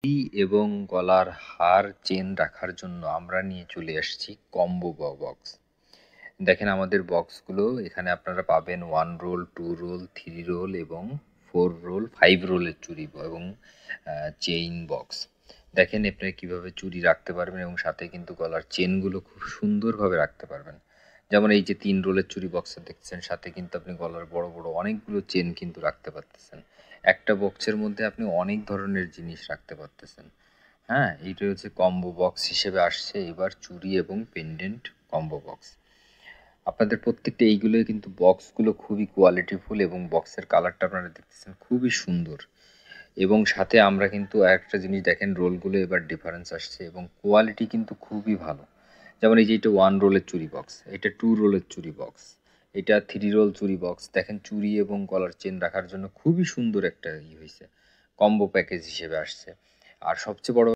চুড়ি এবং গলার হার চেন রাখার জন্য আমরা নিয়ে চলে এসেছি কম্বো বক্স। দেখেন আমাদের বক্সগুলো এখানে আপনারা পাবেন 1 রোল, 2 রোল, 3 রোল এবং 4 রোল, 5 রোলের চুড়ি এবং চেইন বক্স। দেখেন আপনারা কীভাবে চুড়ি রাখতে পারবেন এবং সাথে কিন্তু গলার চেনগুলো খুব সুন্দরভাবে রাখতে পারবেন। যেমন এই যে 3 রোলের চুড়ি বক্সটা দেখছেন, সাথে কিন্তু আপনি গলার বড় বড় অনেকগুলো চেন কিন্তু রাখতে পারতেছেন। একটা বক্সের মধ্যে আপনি অনেক ধরনের জিনিস রাখতে পারতেছেন। হ্যাঁ, এইটা হচ্ছে কম্বো বক্স হিসেবে আসছে এবার চুড়ি এবং পেন্ডেন্ট কম্বো বক্স। আপনাদের প্রত্যেকটা এইগুলোই কিন্তু বক্সগুলো খুবই কোয়ালিটিফুল এবং বক্সের কালারটা আপনারা দেখতেছেন খুবই সুন্দর। এবং সাথে আমরা কিন্তু আরেকটা জিনিস দেখেন, রোলগুলো এবার ডিফারেন্স আসছে এবং কোয়ালিটি কিন্তু খুবই ভালো। যেমন এই যে এটা 1 রোলের চুড়ি বক্স, এটা 2 রোলের চুড়ি বক্স, এটা 3 রোল চুড়ি বক্স। দেখেন চুড়ি এবং গলার চেন রাখার জন্য খুবই সুন্দর একটা হয়েছে, কম্বো প্যাকেজ হিসেবে আসছে। আর সবচেয়ে বড়